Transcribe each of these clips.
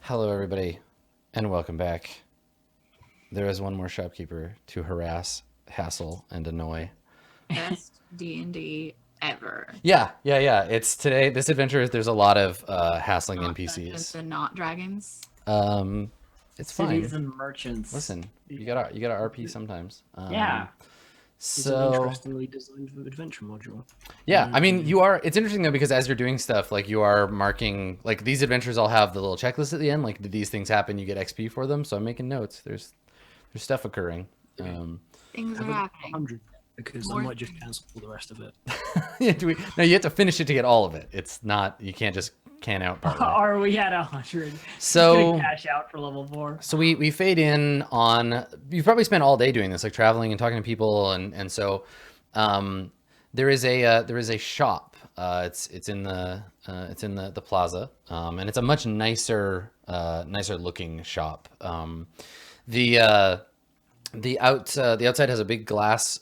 Hello, everybody, and welcome back. There is one more shopkeeper to harass, hassle, and annoy. Best D&D ever. Yeah. It's today. This adventure, there's a lot of hassling Not Dungeons NPCs. and not Dragons. Um, it's Cities fine. and merchants. Listen, you gotta RP sometimes. Yeah, it's an So interestingly designed adventure module. yeah, I mean, you are. It's interesting though because as you're doing stuff, like you are marking, like these adventures all have the little checklist at the end. Like, did these things happen? You get XP for them. So I'm making notes. There's stuff occurring. Okay. Um, Things I are haven't got happening. 100 because I More might just cancel the rest of it. yeah, no, you have to finish it to get all of it. It's not, you can't just can out partway. Are we at 100? So, cash out for level 4. so we fade in on, you've probably spent all day doing this, like traveling and talking to people. And so, um, there is a shop. It's in the plaza. And it's a much nicer looking shop. The, the outside has a big glass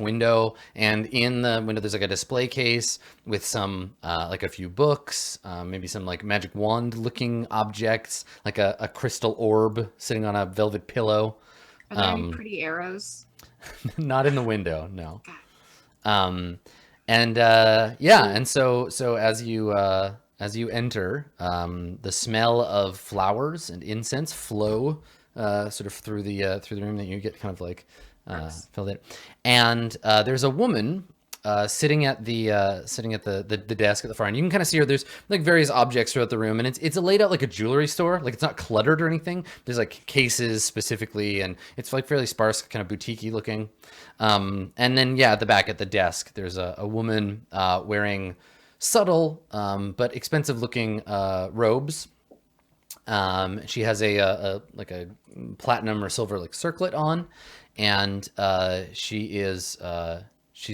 window, and in the window there's like a display case with some like a few books, maybe some like magic wand looking objects, like a crystal orb sitting on a velvet pillow. Are there any pretty arrows? Not in the window, no. God. And yeah, and so as you enter, the smell of flowers and incense flow sort of through the room, that you get kind of like filled in. And there's a woman sitting at the desk at the far end. You can kind of see her. There's like various objects throughout the room, and it's laid out like a jewelry store. Like, it's not cluttered or anything. There's like cases specifically, and it's like fairly sparse, kind of boutique-y looking. And then yeah, at the back at the desk, there's a woman wearing subtle but expensive looking robes. She has a like a platinum or silver like circlet on, and she's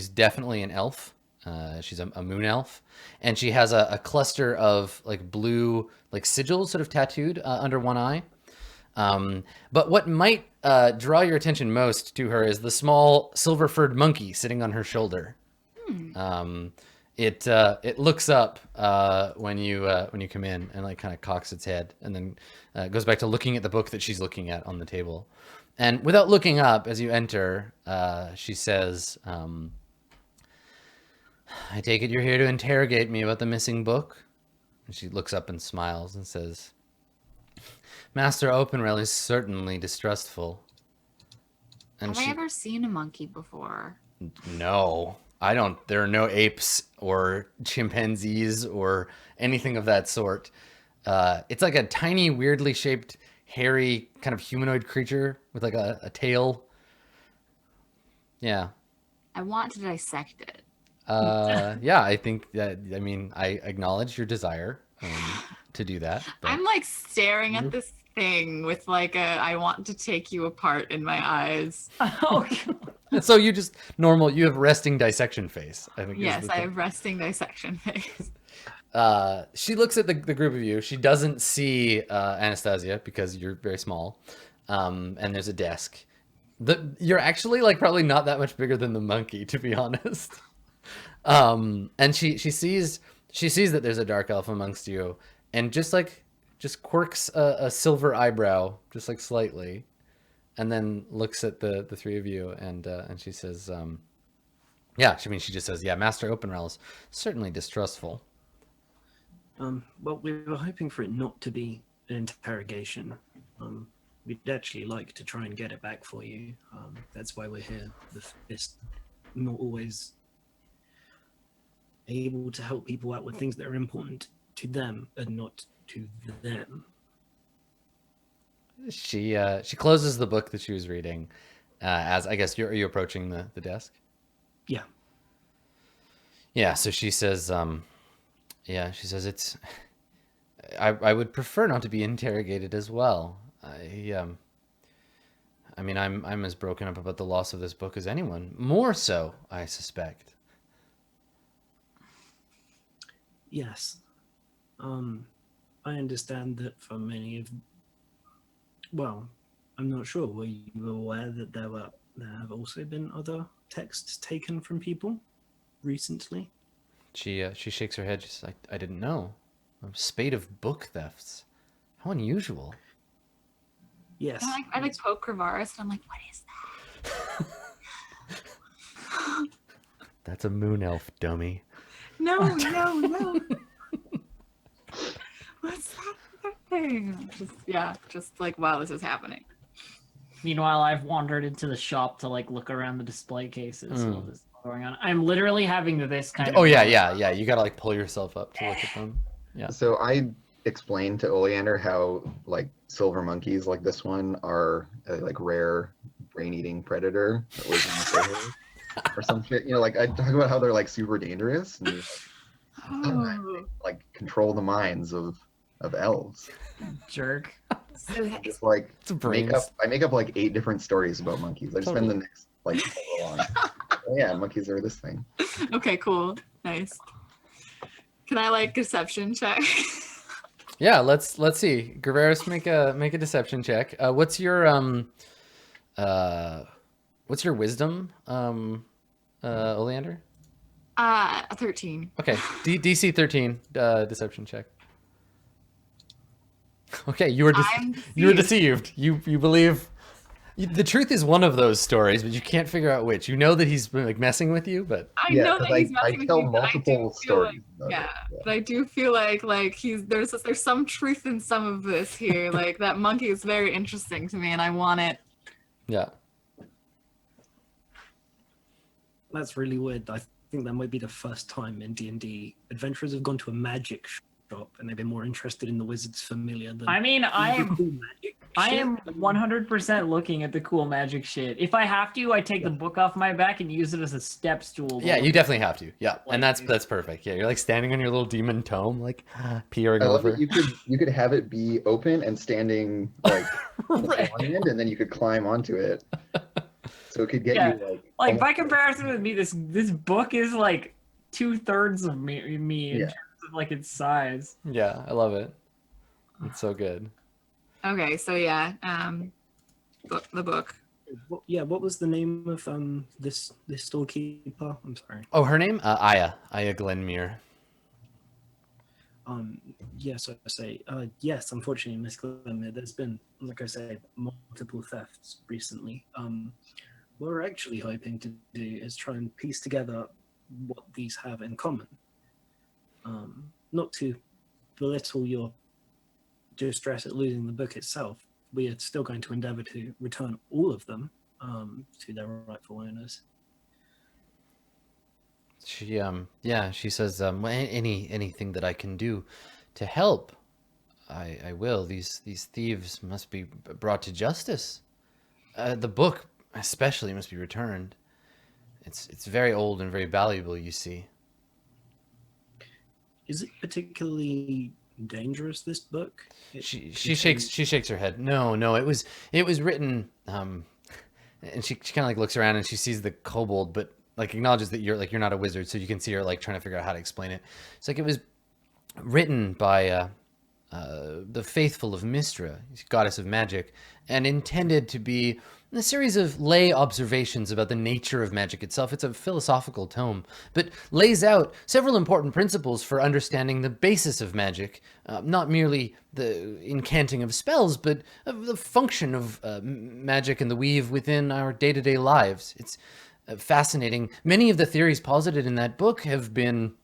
definitely an elf. She's a moon elf, and she has a cluster of like blue like sigils sort of tattooed under one eye. But what might draw your attention most to her is the small silver-furred monkey sitting on her shoulder. Um, it looks up when you come in, and like kind of cocks its head, and then goes back to looking at the book that she's looking at on the table. And without looking up as you enter, she says, "I take it you're here to interrogate me about the missing book." And she looks up and smiles and says, "Master Openrail is certainly distrustful." And Have I she, ever seen a monkey before? no, I don't. There are no apes or chimpanzees or anything of that sort. It's like a tiny, weirdly shaped, hairy, kind of humanoid creature with like a tail. Yeah. I want to dissect it. Yeah, I think that, I mean, I acknowledge your desire to do that. But I'm like staring at this thing with like a I want to take you apart in my eyes. Oh, so you just normal, you have resting dissection face, I think. Yes, I have resting dissection face. She looks at the group of you. She doesn't see Anastasia because you're very small, and there's a desk. You're actually like probably not that much bigger than the monkey, to be honest. And she sees that there's a dark elf amongst you, and just quirks a silver eyebrow, just like slightly, and then looks at the three of you, and she says, yeah, she just says, yeah, Master Openrail is certainly distrustful. well, we were hoping for it not to be an interrogation. We'd actually like to try and get it back for you. That's why we're here. The Fist not always able to help people out with things that are important to them and not to them. She closes the book that she was reading, as I guess are you approaching the desk? Yeah. Yeah. So she says, yeah, she says it's. I would prefer not to be interrogated as well. I mean, I'm as broken up about the loss of this book as anyone. More so, I suspect. Yes. I understand that for many of, well, I'm not sure. Were you aware that there have also been other texts taken from people recently? She shakes her head. She's like, I didn't know. A spate of book thefts. How unusual. Yes. I like poke Kravaris, and I'm like, what is that? That's a moon elf, dummy. No. What's that thing? Just like while this is happening. Meanwhile, I've wandered into the shop to like look around the display cases while this is going on. I'm literally having this kind of. Oh yeah. You gotta like pull yourself up to look at them. Yeah. So I explained to Oleander how like silver monkeys like this one are a like rare brain-eating predator that lives in the surface or some shit. You know, like I talk about how they're like super dangerous and Oh. like control the minds of elves. Jerk. So It's like It's a brains. I make up like 8 different stories about monkeys. I just spend the next like so long. Oh yeah, monkeys are this thing. okay, cool, nice. Can I like deception check? Yeah, let's see. Guerreros, make a deception check. What's your wisdom, Oleander? 13. Okay, DC 13 deception check. Okay, you were deceived. You believe the truth is one of those stories, but you can't figure out which. You know that he's been like messing with you, but I Yeah, know that 'cause he's I messing with tell you, but I do multiple feel stories. like, about yeah, it. but I do feel like there's some truth in some of this here. Like that monkey is very interesting to me, and I want it. yeah. That's really weird. I think that might be the first time in D&D adventurers have gone to a magic shop and they've been more interested in the wizard's familiar than I mean, I the am cool magic I shit. am 100% looking at the cool magic shit. If I have to, I take the book off my back and use it as a step stool. to Yeah, look you at. definitely have to. Yeah, and Like, that's perfect. Yeah, you're like standing on your little demon tome, like peering I love over. it. You could have it be open and standing like Right. on end, and then you could climb onto it. So it could get Yeah, you like Like by almost- comparison with me, this book is like 2/3 of me in Yeah. terms of like its size. Yeah, I love it. It's so good. Okay, so yeah, the book. What was the name of this storekeeper? I'm sorry. Oh, her name? Aya Glenmere. Yes, I say yes. Unfortunately, Miss Glenmere, there's been, like I say, multiple thefts recently. What we're actually hoping to do is try and piece together what these have in common. Not to belittle your distress at losing the book itself, we are still going to endeavor to return all of them to their rightful owners. She says anything that I can do to help, I will. These thieves must be brought to justice. The book especially must be returned. It's very old and very valuable, you see. Is it particularly dangerous, this book? She shakes her head. No, it was written and she kind of like looks around and she sees the kobold, but like acknowledges that you're not a wizard, so you can see her like trying to figure out how to explain it. It's like it was written by the faithful of Mystra, goddess of magic, and intended to be a series of lay observations about the nature of magic itself. It's a philosophical tome, but lays out several important principles for understanding the basis of magic, not merely the incanting of spells, but of the function of magic and the weave within our day-to-day lives. It's fascinating. Many of the theories posited in that book have been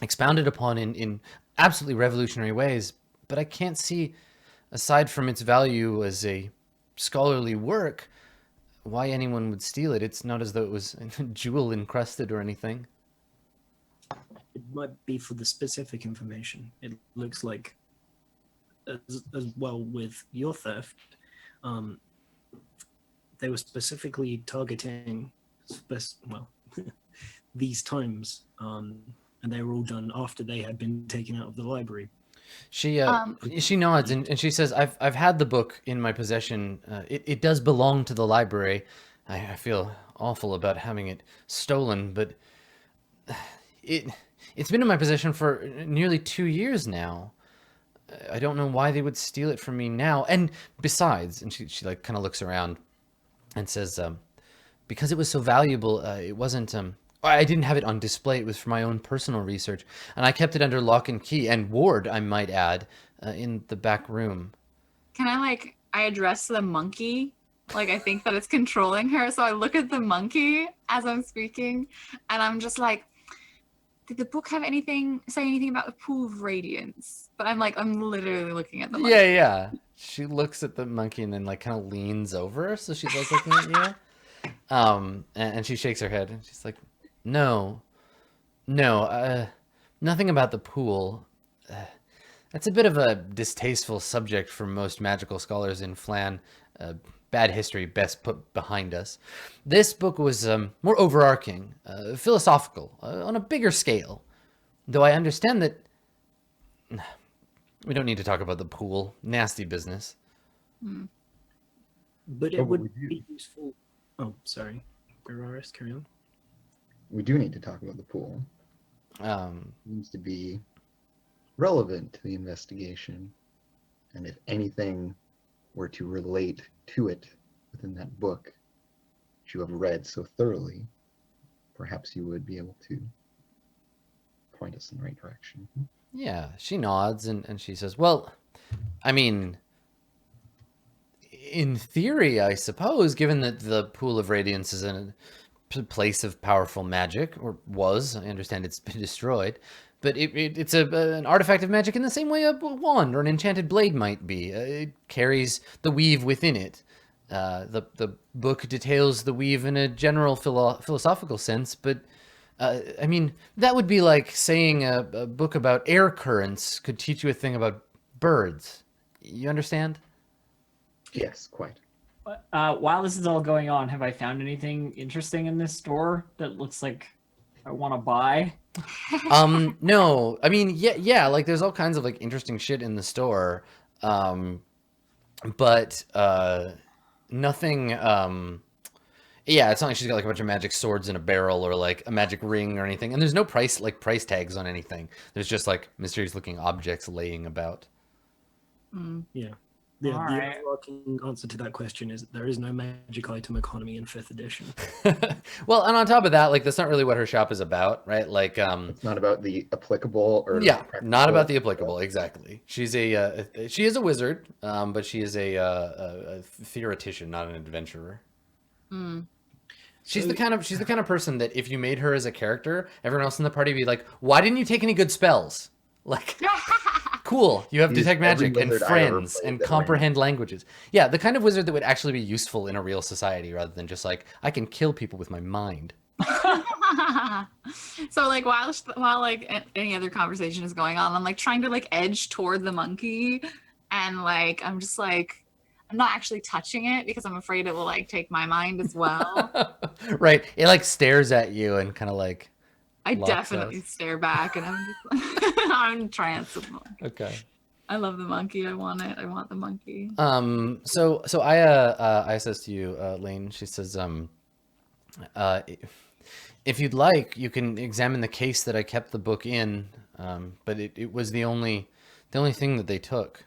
expounded upon in absolutely revolutionary ways, but I can't see, aside from its value as a scholarly work, why anyone would steal it. It's not as though it was jewel encrusted or anything. It might be for the specific information. It looks like, as well with your theft, they were specifically targeting, these times, and they were all done after they had been taken out of the library. She nods and she says, I've had the book in my possession. It does belong to the library. I feel awful about having it stolen, but it's been in my possession for nearly 2 years now. I don't know why they would steal it from me now. And besides, and she like kind of looks around and says, because it was so valuable, it wasn't I didn't have it on display. It was for my own personal research, and I kept it under lock and key and ward, I might add, in the back room. can I like I address the monkey? Like I think that it's controlling her, so I look at the monkey as I'm speaking, and I'm just like, did the book have say anything about the pool of radiance? But I'm literally looking at the monkey. Yeah. She looks at the monkey and then like kind of leans over, so she's like looking at you. And she shakes her head and she's like, no, nothing about the pool. That's a bit of a distasteful subject for most magical scholars in Flan. Bad history best put behind us. This book was more overarching, philosophical, on a bigger scale. Though I understand that we don't need to talk about the pool. Nasty business. But it But would we do. be useful. Oh, sorry. Gararis, carry on. We do need to talk about the pool. Needs to be relevant to the investigation, and if anything were to relate to it within that book which you have read so thoroughly, perhaps you would be able to point us in the right direction. Yeah, she nods and she says, well, I mean, in theory, I suppose, given that the pool of radiance is a place of powerful magic, or was, I understand it's been destroyed, but it's an artifact of magic in the same way a wand or an enchanted blade might be. It carries the weave within it. The book details the weave in a general philosophical sense, but I mean, that would be like saying a book about air currents could teach you a thing about birds. You understand? Yes, quite. While this is all going on, have I found anything interesting in this store that looks like I want to buy? No, I mean, yeah, like there's all kinds of like interesting shit in the store, but nothing. Yeah, it's not like she's got like a bunch of magic swords in a barrel or like a magic ring or anything, and there's no price tags on anything. There's just like mysterious looking objects laying about. Yeah. Yeah, All the right. overarching answer to that question is that there is no magic item economy in 5th edition. Well, and on top of that, like that's not really what her shop is about, right? Like, It's not about the applicable or yeah, not about the practical. applicable. Exactly. She is a wizard, but she is a theoretician, not an adventurer. She's So- the kind of person that if you made her as a character, everyone else in the party would be like, "Why didn't you take any good spells?" Like, cool, you have She's detect every magic and wizard I ever friends played and that comprehend languages. Yeah, the kind of wizard that would actually be useful in a real society rather than just like I can kill people with my mind. So like while like any other conversation is going on, I'm like trying to like edge toward the monkey, and like I'm just like I'm not actually touching it because I'm afraid it will like take my mind as well. Right? It like stares at you and kind of like. I Locks definitely us. stare back, and I'm just I'm tranced with the monkey. Okay. I love the monkey. I want it. I want the monkey. So I says to you, Lane. She says, if you'd like, you can examine the case that I kept the book in. But it was the only thing that they took.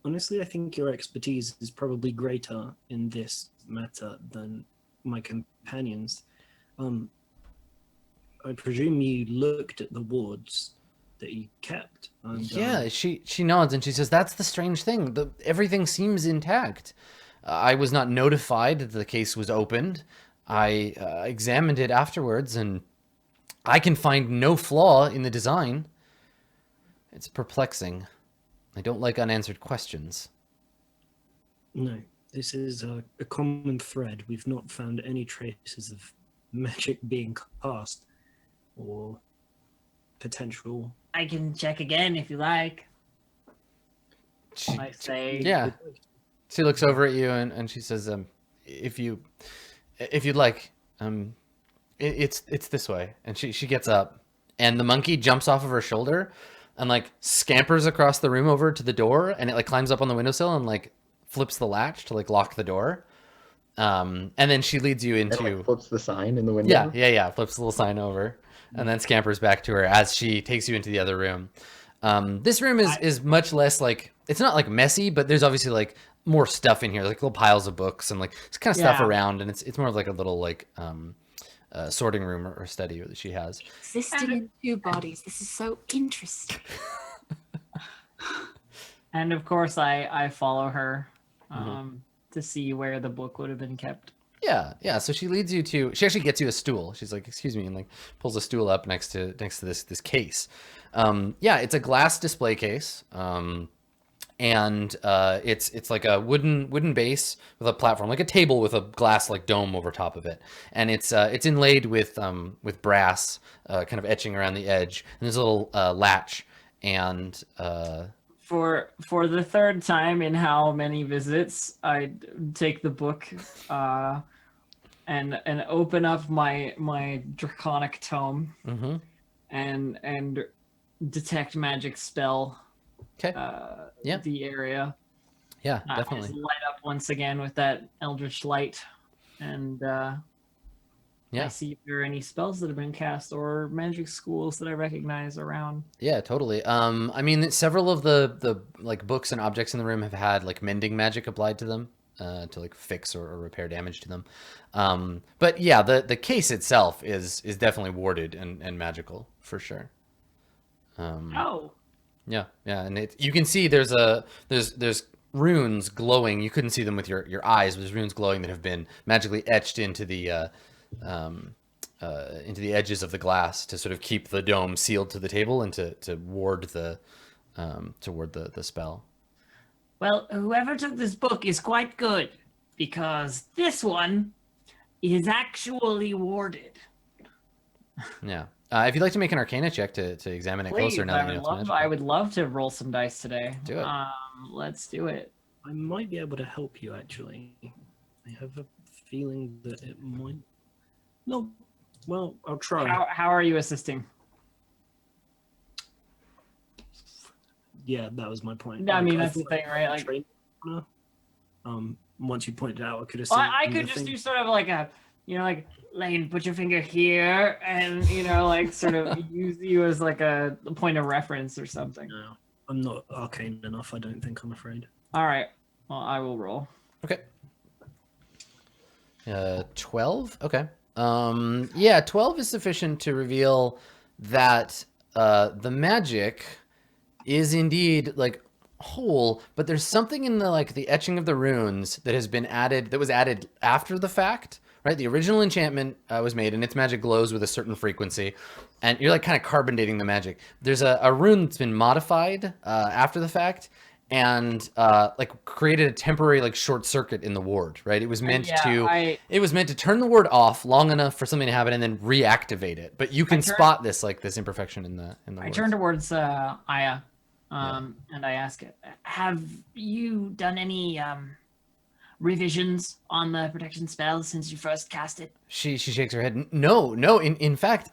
Honestly, I think your expertise is probably greater in this matter than my companions. I presume you looked at the wards that you kept. And, Yeah, she nods and she says, "That's the strange thing. Everything seems intact. I was not notified that the case was opened. I examined it afterwards, and I can find no flaw in the design. It's perplexing. I don't like unanswered questions." No, this is a common thread. We've not found any traces of magic being cast or potential. I can check again if you like. She, I say, yeah. She looks over at you and she says, if you'd like, it's this way." And she gets up, and the monkey jumps off of her shoulder and like scampers across the room over to the door, and it like climbs up on the windowsill and like flips the latch to like lock the door. And then she leads you And into like flips the sign in the window. yeah, flips the little sign over and then scampers back to her as she takes you into the other room. This room is much less like, it's not like messy, but there's obviously like more stuff in here, like little piles of books and like it's kind of stuff Yeah. around, and it's more of like a little like sorting room or study that she has. Existing in two bodies. This is so interesting. And of course, I follow her Mhm. to see where the book would have been kept. Yeah. So she leads you to. She actually gets you a stool. She's like, "Excuse me," and like pulls a stool up next to this case. Yeah, it's a glass display case. And it's like a wooden base with a platform, like a table with a glass like dome over top of it, and it's inlaid with brass, kind of etching around the edge. And there's a little latch, and For the third time in how many visits, I take the book and open up my draconic tome mhm. and detect magic spell Okay, yeah, the area. yeah, I just definitely, light up once again with that eldritch light, and I yeah. see if there are any spells that have been cast or magic schools that I recognize around. Yeah, totally. I mean, several of the like books and objects in the room have had like mending magic applied to them, to like fix or repair damage to them. But yeah, the case itself is definitely warded and magical for sure. Oh, Yeah, and you can see there's runes glowing. You couldn't see them with your eyes, but there's runes glowing that have been magically etched um, into the edges of the glass to sort of keep the dome sealed to the table and to ward the spell. well, whoever took this book is quite good because this one is actually warded. Yeah. If you'd like to make an Arcana check to examine it Please, closer now that you know it's magical. I would love to roll some dice today. Do it. Let's do it. I might be able to help you actually. I have a feeling that it might. No, well, I'll try. How are you assisting? Yeah, that was my point. I mean, I that's the thought thing, right? Like, train- once you pointed out, I could have. I could just do sort of like a, like Lane, put your finger here, and like sort of use you as like a point of reference or something. No, I'm not arcane enough. I don't think. I'm afraid. All right. Well, I will roll. Okay. 12? Okay. Yeah, 12 is sufficient to reveal that the magic is indeed like whole, but there's something in the etching of the runes that has been added, that was added after the fact, right? The original enchantment was made and its magic glows with a certain frequency, and you're like kind of carbonating the magic. There's a rune that's been modified after the fact, and like created a temporary like short circuit in the ward, right? It was meant it was meant to turn the ward off long enough for something to happen and then reactivate it. But you can spot this imperfection in the I turn towards Aya, and I ask it, have you done any revisions on the protection spell since you first cast it? She shakes her head. No. In fact,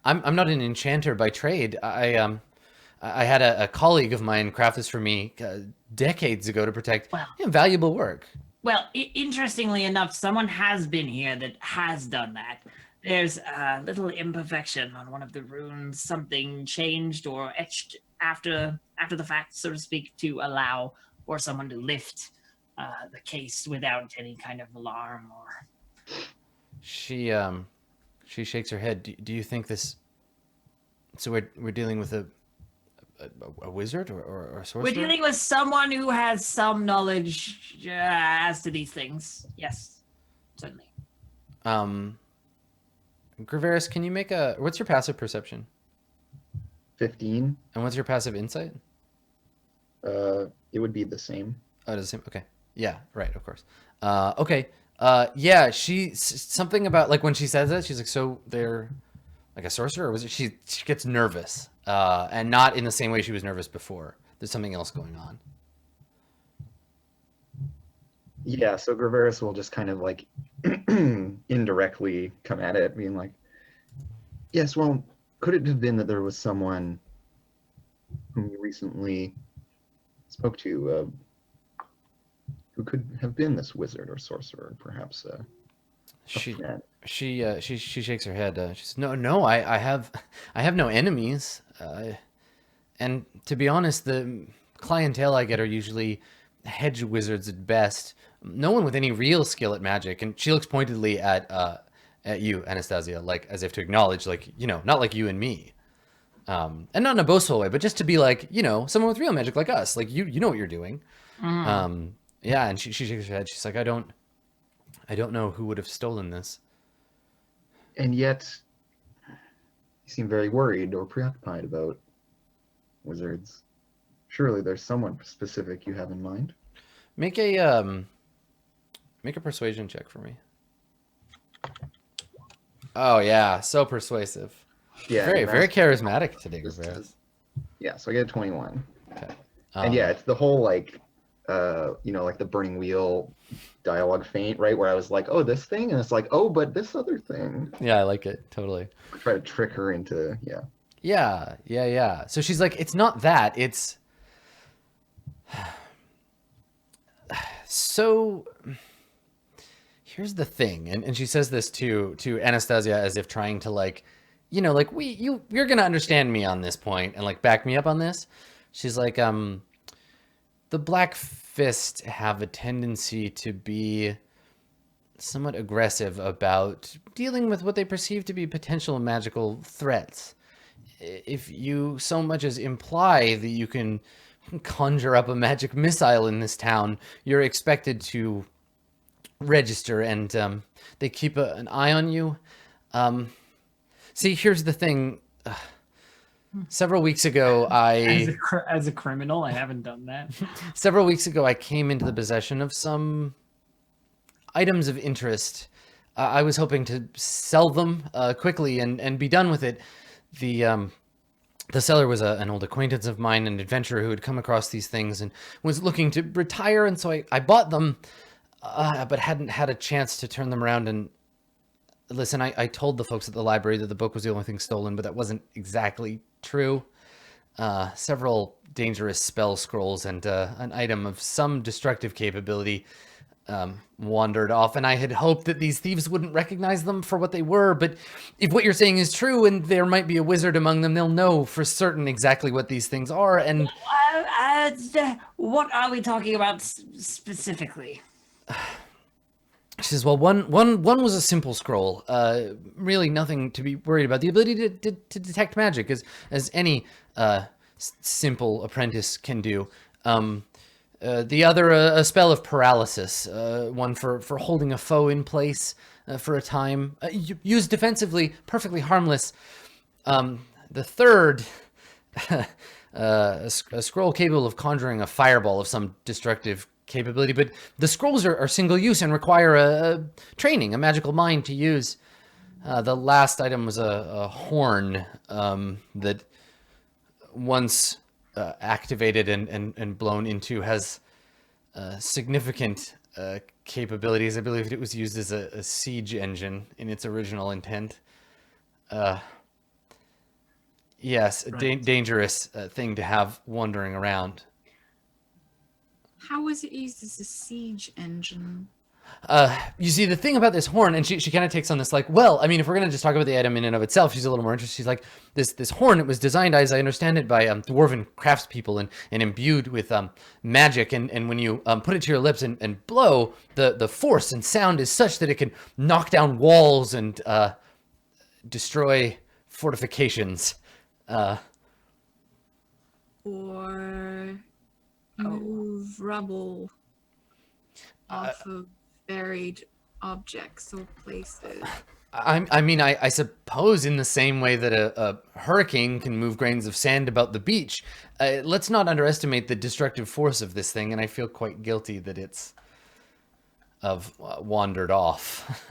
I'm not an enchanter by trade. I had a colleague of mine craft this for me decades ago to protect valuable work. Well, interestingly enough, someone has been here that has done that. There's a little imperfection on one of the runes, something changed or etched after the fact, so to speak, to allow for someone to lift the case without any kind of alarm or. She shakes her head. Do you think this? So we're dealing with a wizard or a sorcerer? We're dealing with someone who has some knowledge as to these things. Yes, certainly. Graveris, can you make what's your passive perception? 15. And what's your passive insight? It would be the same. Oh, it's the same. Okay. Yeah, right, of course. Okay. Yeah, something about like when she says that, she's like, so they're like a sorcerer, or was it she gets nervous, and not in the same way she was nervous before. There's something else going on. Yeah, so Graveris will just kind of like indirectly come at it, being like, yes, well, could it have been that there was someone whom you recently spoke to who could have been this wizard or sorcerer, perhaps? She shakes her head. She says, "No, I have no enemies. And to be honest, the clientele I get are usually hedge wizards at best. No one with any real skill at magic." And she looks pointedly at you, Anastasia, like as if to acknowledge, like, not like you and me. And not in a boastful way, but just to be like, you know, someone with real magic like us. Like, you know what you're doing. Yeah, and she shakes her head. She's like, I don't know who would have stolen this. And yet, you seem very worried or preoccupied about wizards. Surely there's someone specific you have in mind. Make a persuasion check for me. Oh yeah, so persuasive. Yeah. Very charismatic today, Graveras. Yeah, so I get a 21. Okay. And yeah, it's the whole like, you know, like the burning wheel dialogue feint, right? Where I was like, oh, this thing, and it's like, oh, but this other thing. Yeah, I like it totally. I try to trick her into, yeah. Yeah. So she's like, it's not that. It's so. Here's the thing, and she says this to Anastasia as if trying to like, you know, like you're gonna understand me on this point and like back me up on this. She's like, the Black Fist have a tendency to be somewhat aggressive about dealing with what they perceive to be potential magical threats. If you so much as imply that you can conjure up a magic missile in this town, you're expected to register, and they keep an eye on you. See, here's the thing. Several weeks ago, As a criminal, I haven't done that. Several weeks ago, I came into the possession of some items of interest. I was hoping to sell them quickly and be done with it. The seller was an old acquaintance of mine, an adventurer who had come across these things and was looking to retire, and so I bought them, but hadn't had a chance to turn them around. And listen, I told the folks at the library that the book was the only thing stolen, but that wasn't exactly true. Several dangerous spell scrolls and an item of some destructive capability wandered off, and I had hoped that these thieves wouldn't recognize them for what they were. But if what you're saying is true, and there might be a wizard among them, they'll know for certain exactly what these things are. And what are we talking about specifically? she says, well, one was a simple scroll, really nothing to be worried about. The ability to detect magic, as any simple apprentice can do. The other, a spell of paralysis, one for holding a foe in place for a time, used defensively, perfectly harmless. The third, a scroll capable of conjuring a fireball of some destructive capability, but the scrolls are single use and require a training, a magical mind to use. The last item was a horn that once activated and blown into has significant capabilities. I believe it was used as a siege engine in its original intent. Yes, a dangerous thing to have wandering around. How was it used as a siege engine? You see, the thing about this horn, and she kind of takes on this like, well, I mean, if we're going to just talk about the item in and of itself, she's a little more interested. She's like, this horn, it was designed, as I understand it, by dwarven craftspeople and imbued with magic. And when you put it to your lips and blow, the force and sound is such that it can knock down walls and destroy fortifications. Or move rubble off of buried objects or places. I mean, I suppose in the same way that a hurricane can move grains of sand about the beach, let's not underestimate the destructive force of this thing, and I feel quite guilty that it's wandered off.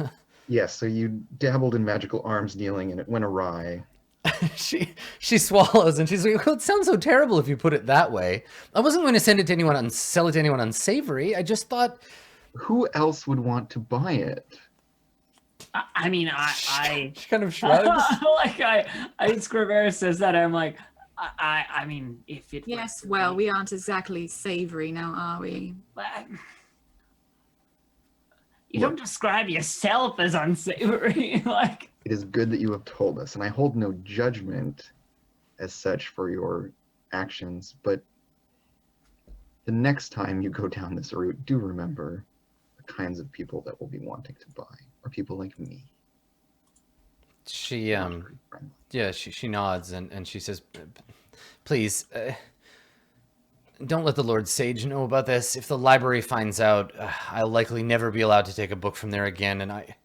Yes, so you dabbled in magical arms dealing and it went awry. She swallows and she's like, well, it sounds so terrible if you put it that way. I wasn't going to sell it to anyone unsavory. I just thought, who else would want to buy it? I mean, I she kind of shrugs. like Scrivener says that, I'm like, I mean, if it. Yes, well, we aren't exactly savory now, are we? You don't describe yourself as unsavory, like. It is good that you have told us, and I hold no judgment as such for your actions, but the next time you go down this route, do remember the kinds of people that will be wanting to buy, or people like me. She yeah, she nods and she says, "Please, don't let the Lord Sage know about this. If the library finds out, I'll likely never be allowed to take a book from there again, and I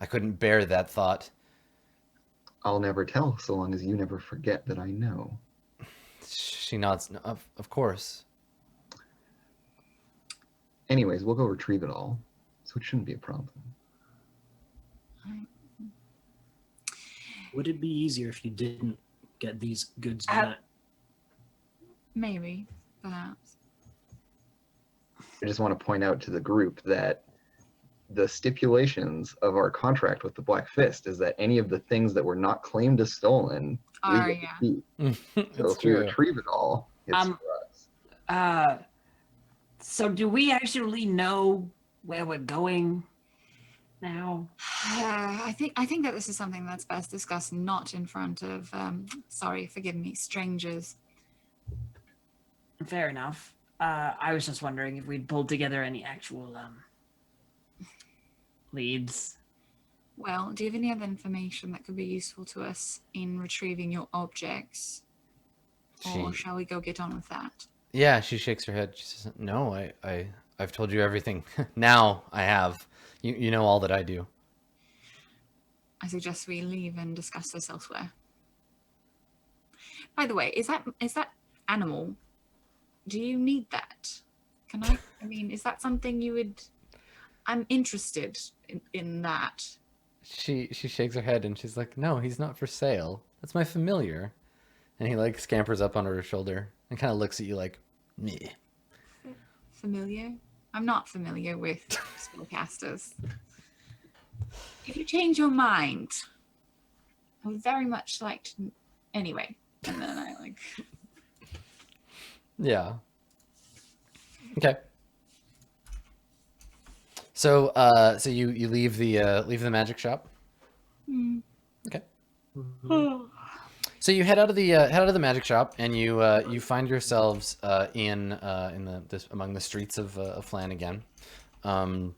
couldn't bear that thought." I'll never tell so long as you never forget that I know. She nods. "No, of course." Anyways, we'll go retrieve it all, so it shouldn't be a problem. Would it be easier if you didn't get these goods back? Maybe, perhaps. I just want to point out to the group that the stipulations of our contract with the Black Fist is that any of the things that were not claimed as stolen, we Are, get to yeah. keep. So It's if we true. retrieve it all, it's Um, for us. So do we actually know where we're going now? I think that this is something that's best discussed not in front of, sorry, forgive me, strangers. Fair enough. I was just wondering if we'd pulled together any actual leads. Well, do you have any other information that could be useful to us in retrieving your objects? Or She, shall we go get on with that? yeah, she shakes her head. She says, "No, I've told you everything. Now I have. You know all that I do." I suggest we leave and discuss this elsewhere. By the way, is that animal? Do you need that? Can I mean, is that something you would? I'm interested in that. She shakes her head and she's like, "No, he's not for sale. That's my familiar." And he like scampers up on her shoulder and kind of looks at you like, "Meh." Familiar? I'm not familiar with spellcasters. If you change your mind, I would very much like to. Anyway, and then I like. Yeah. Okay. So so you leave the magic shop. Okay. So you head out of the magic shop and you find yourselves in among the streets of Flan again. And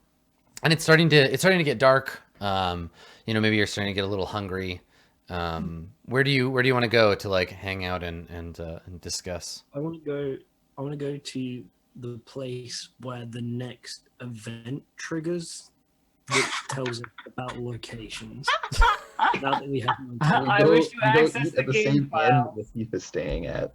it's starting to get dark. Maybe you're starting to get a little hungry. Where do you want to go to like hang out and discuss? I want to go to the place where the next event triggers, which tells us about locations. Now that we have them on I Go- wish you go accessed eat the at the game same file. end the thief is staying at.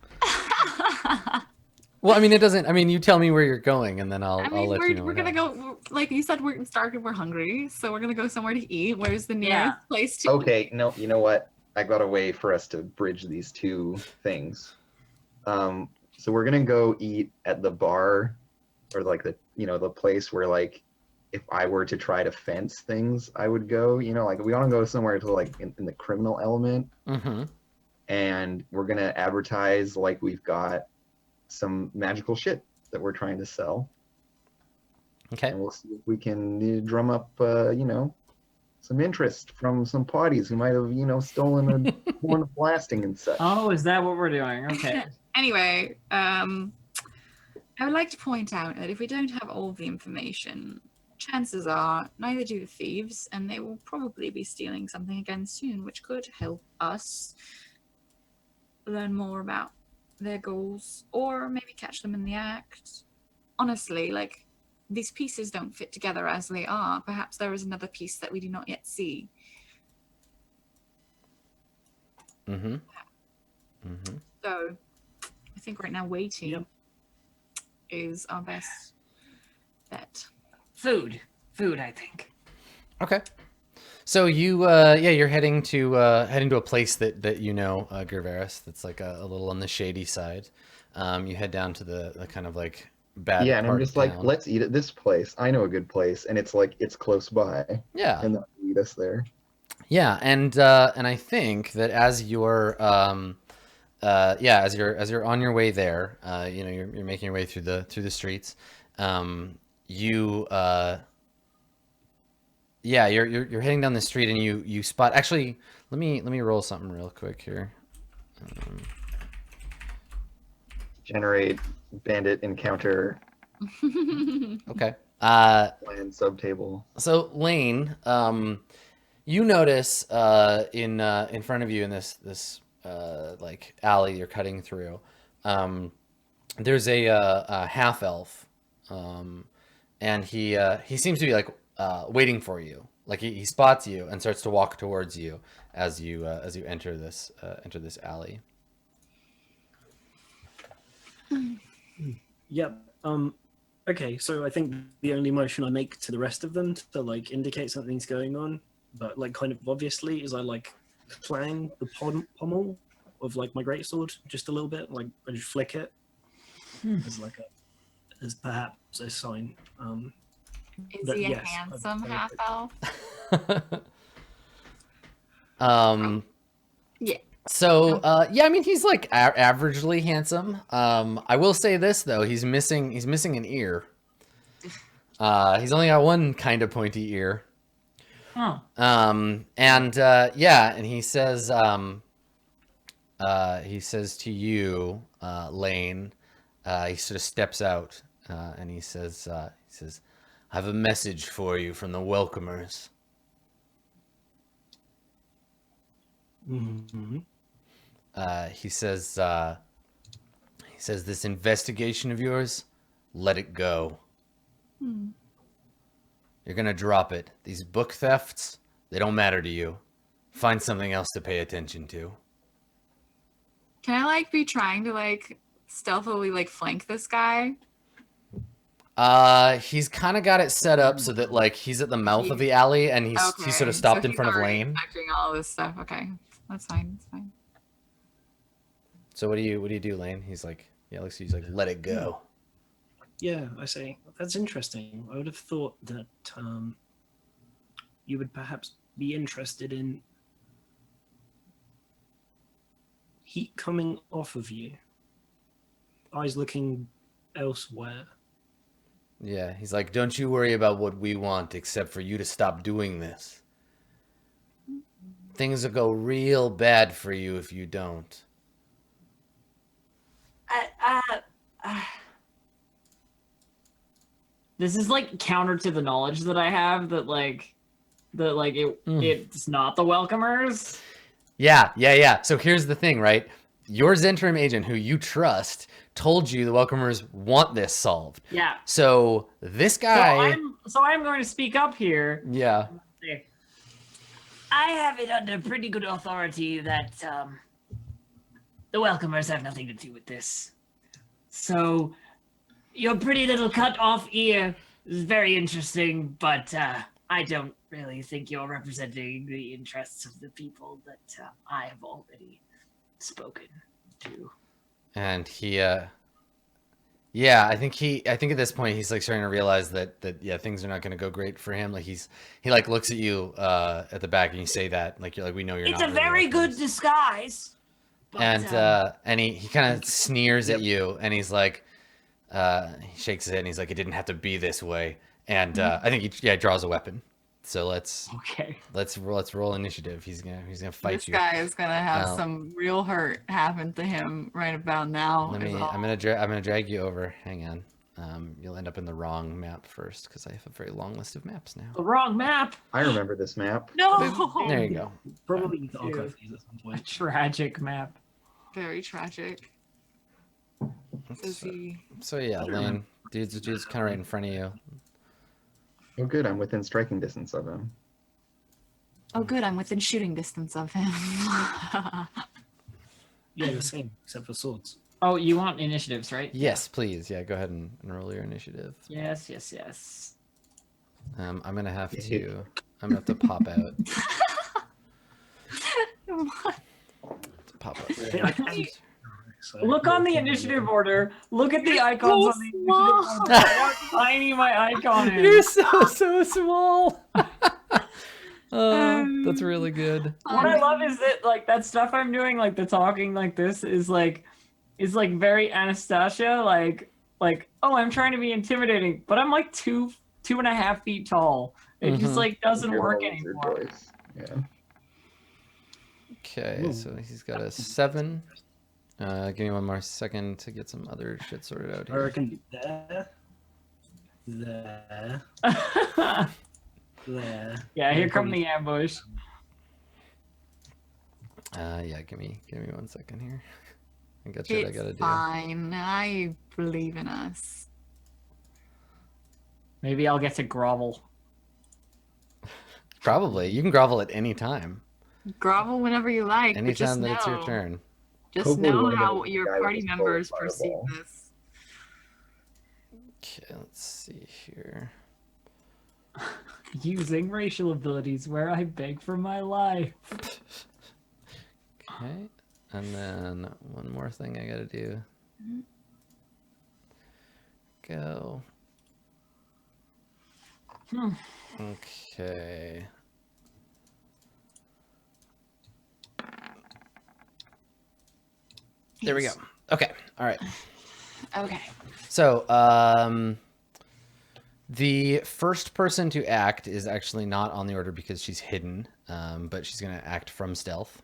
Well, I mean, it doesn't. I mean, you tell me where you're going, and then I'll I mean, let you know. we're what gonna happens. go. Like you said, it's dark and we're hungry, so we're gonna go somewhere to eat. Where's the nearest Yeah. place to? Okay, no, you know what? I got a way for us to bridge these two things. So we're gonna go eat at the bar, or like the place where like if I were to try to fence things, I would go. Like we want to go somewhere to like in the criminal element, Mm-hmm. and we're gonna advertise like we've got some magical shit that we're trying to sell, Okay. and we'll see if we can drum up, some interest from some parties who might have, stolen a horn of blasting and such. Oh, is that what we're doing? Okay. Anyway, I would like to point out that if we don't have all the information, chances are neither do the thieves, and they will probably be stealing something again soon, which could help us learn more about their goals, or maybe catch them in the act. Honestly, like, these pieces don't fit together as they are. Perhaps there is another piece that we do not yet see. Mm-hmm. Mm-hmm. So, I think right now waiting Yep. is our best bet. Food, I think. Okay. So you're heading to a place that Gerveris, that's like a little on the shady side. You head down to the kind of like bad Yeah, and I'm part just of like, town. let's eat at this place. I know a good place, and it's like it's close by, Yeah. and they'll eat us there. Yeah, and I think that as you're as you're on your way there, you're making your way through the streets. You're heading down the street and you spot. Actually, let me roll something real quick here. Generate bandit encounter Okay. land subtable. So Lane, You notice in front of you in this like alley you're cutting through, there's a half elf, and he seems to be like waiting for you. Like he spots you and starts to walk towards you as you enter this alley. Yep. Okay, so I think the only motion I make to the rest of them to like indicate something's going on, but like kind of obviously, is I like clang the pommel of like my greatsword just a little bit, like I just flick it as like as perhaps a sign. Is But he a yes, handsome I- half elf? Yeah. So yeah, I mean he's like averagely handsome. I will say this though, he's missing an ear. He's only got one kind of pointy ear. Huh. And yeah, and he says to you, Lane, he sort of steps out and he says I have a message for you from the welcomers. Mm-hmm. He says this investigation of yours, let it go. You're gonna drop it. These book thefts, they don't matter to you. Find something else to pay attention to. Can I like be trying to like stealthily like flank this guy? He's kind of got it set up so that like he's at the mouth of the alley and he's sort of stopped in front of Lane. Acting all this stuff. Okay, that's fine. That's fine. So what do you do, Lane? He's like, yeah, looks he's like, let it go. Yeah, I say that's interesting. I would have thought that you would perhaps be interested in heat coming off of you, eyes looking elsewhere. Yeah, he's like, don't you worry about what we want except for you to stop doing this. Things will go real bad for you if you don't. This is like counter to the knowledge that I have that it's not the welcomers. Yeah. So here's the thing, right? Your Zentrum agent, who you trust, told you the welcomers want this solved. Yeah. So this guy. So I'm going to speak up here. Yeah. I have it under pretty good authority that the welcomers have nothing to do with this. So your pretty little cut off ear is very interesting, but I don't really think you're representing the interests of the people that I have already spoken to. And he yeah, I think at this point he's like starting to realize that yeah, things are not going to go great for him. Like he like looks at you at the back and you say that like you're like, we know you're it's not a really very welcomers. good disguise. But, And he kind of sneers at you and he's like he shakes his head and he's like, it didn't have to be this way. And I think he draws a weapon. So let's roll initiative. He's gonna fight This you. guy is gonna have Now- some real hurt happen to him right about now. I'm gonna drag you over. Hang on. You'll end up in the wrong map first because I have a very long list of maps now. the wrong map. I remember this map. No. There you go. Probably the archive these at some A point. tragic map. Very tragic. Is he? So yeah, Lane, dude's kind of right in front of you. Oh, good. I'm within striking distance of him. Oh, good. I'm within shooting distance of him. Yeah, the same, except for swords. Oh, you want initiatives, right? Yes, please. Yeah, go ahead and roll your initiative. Yes. I'm gonna have to pop out. Pop out. So, Look on the initiative order. Look at the icons on the initiative order. How tiny my icon You're is. so small. Oh, that's really good. What I love is that like that stuff I'm doing, like the talking like this is like very Anastasia, like oh, I'm trying to be intimidating, but I'm like 2.5 feet tall. It just like doesn't Your work whole wizard anymore. voice. Yeah. Okay, so he's got a 7. Give me one more second to get some other shit sorted out I here. reckon there. Yeah, here come the ambush. Yeah, give me 1 second here. I got shit I It's gotta do. fine. I believe in us. Maybe I'll get to grovel. Probably. You can grovel at any time. Grovel whenever you like, but just Anytime that it's your know. turn. Just Hopefully know one of them how is the your guy with party his members bow perceive fireball. this. Okay, let's see here. Using racial abilities where I beg for my life. Okay. And then one more thing I gotta do. Go. Okay. There we go. Okay. All right. Okay. So, the first person to act is actually not on the order because she's hidden, but she's going to act from stealth.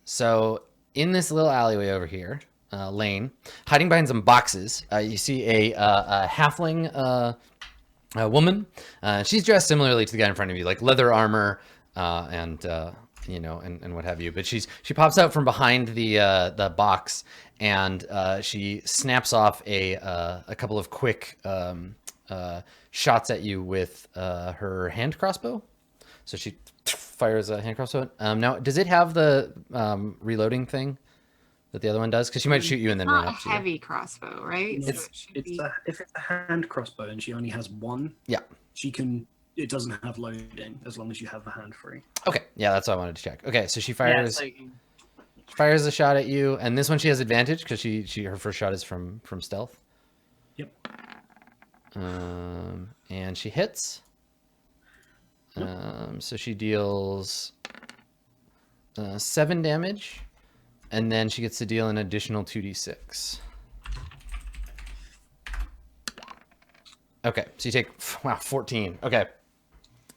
So, in this little alleyway over here, lane, hiding behind some boxes, you see a halfling woman. She's dressed similarly to the guy in front of you, like leather armor and you know, and what have you. But she pops out from behind the box, and she snaps off a couple of quick shots at you with her hand crossbow. So she fires a hand crossbow. Now, does it have the reloading thing that the other one does? Because she might shoot you and then Not run a up to you. heavy crossbow, right? So It's, it should it's be. if it's a hand crossbow and she only has one, Yeah. she can. It doesn't have loading as long as you have the hand free. Okay. Yeah, that's what I wanted to check. Okay, so she Yeah, fires. so Fires a shot at you, and this one she has advantage because her first shot is from stealth. Yep. And she hits. So she deals 7 damage, and then she gets to deal an additional 2d6. Okay, so you take 14. Okay,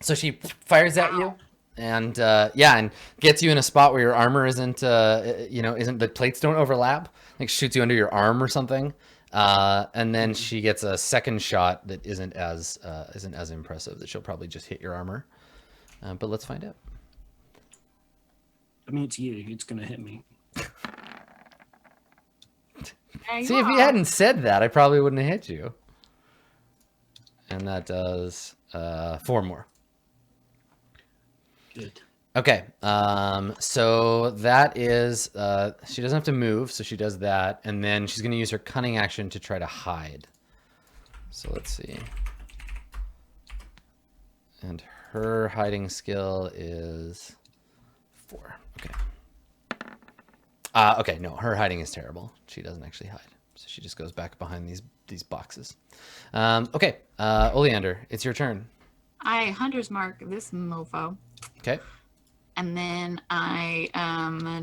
so she fires at you. And yeah, and gets you in a spot where your armor isn't, isn't the plates don't overlap. Like shoots you under your arm or something. And then she gets a second shot that isn't as impressive. That she'll probably just hit your armor. But let's find out. I mean, it's you. It's gonna hit me. See, if you hadn't said that, I probably wouldn't have hit you. And that does 4 more. Good. Okay, so that is, she doesn't have to move, so she does that, and then she's going to use her cunning action to try to hide. So let's see. And her hiding skill is 4. Okay. Okay, no, her hiding is terrible. She doesn't actually hide, so she just goes back behind these boxes. Okay, Oleander, it's your turn. I hunter's mark this mofo. Okay. And then I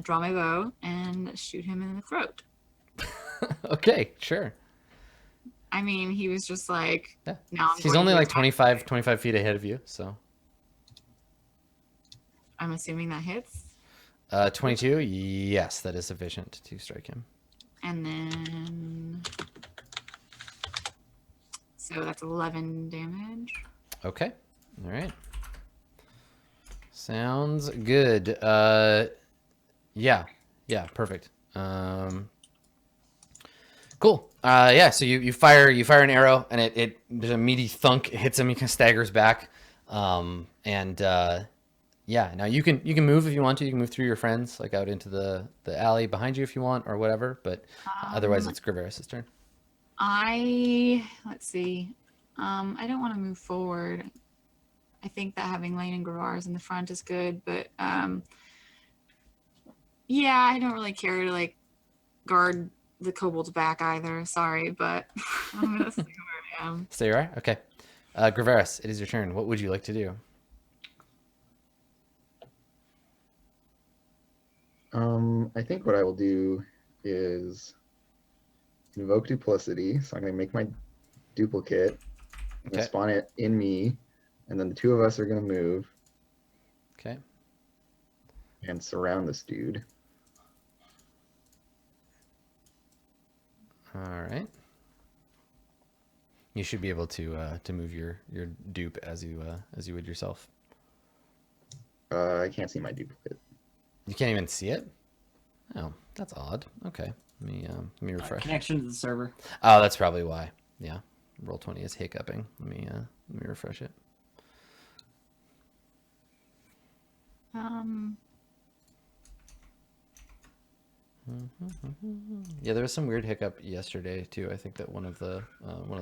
draw my bow and shoot him in the throat. Okay, sure. I mean, he was just like, Yeah. now I'm He's going only to like attack. 25 feet ahead of you, so. I'm assuming that hits. 22, yes, that is sufficient to strike him. And then, so that's 11 damage. Okay, all right. Sounds good. Yeah, perfect. Cool. Yeah, so you fire an arrow, and it there's a meaty thunk. It hits him. He kind of staggers back. Yeah. Now you can move if you want to. You can move through your friends, like out into the alley behind you if you want, or whatever. But otherwise, it's Graveris' turn. Let's see. I don't want to move forward. I think that having Lane and Gravars in the front is good, but yeah, I don't really care to like guard the kobold's back either. Sorry, but I'm gonna stay where I am. Stay right. Okay. Graveris, it is your turn. What would you like to do? I think what I will do is invoke duplicity. So I'm going to make my duplicate. I'm going to spawn it in me, and then the two of us are going to move. Okay. And surround this dude. All right. You should be able to move your dupe as you would yourself. I can't see my duplicate. You can't even see it? Oh, that's odd. Okay. Let me refresh. Connection to the server. Oh, that's probably why. Yeah. Roll20 is hiccuping. Let me refresh it. Yeah, there was some weird hiccup yesterday too. I think that one of the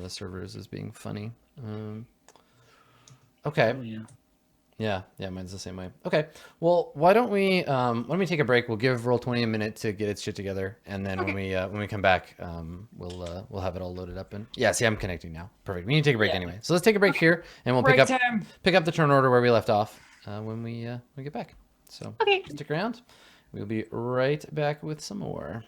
servers is being funny. Okay. Oh, yeah. Yeah, mine's the same way. Okay. Well, why don't we take a break? We'll give Roll20 a minute to get its shit together, and then when we come back, we'll have it all loaded up. And yeah, see, I'm connecting now. Perfect. We need to take a break anyway. So let's take a break here, and we'll Break time. pick up the turn order where we left off when we get back. So Okay. stick around. We'll be right back with some more.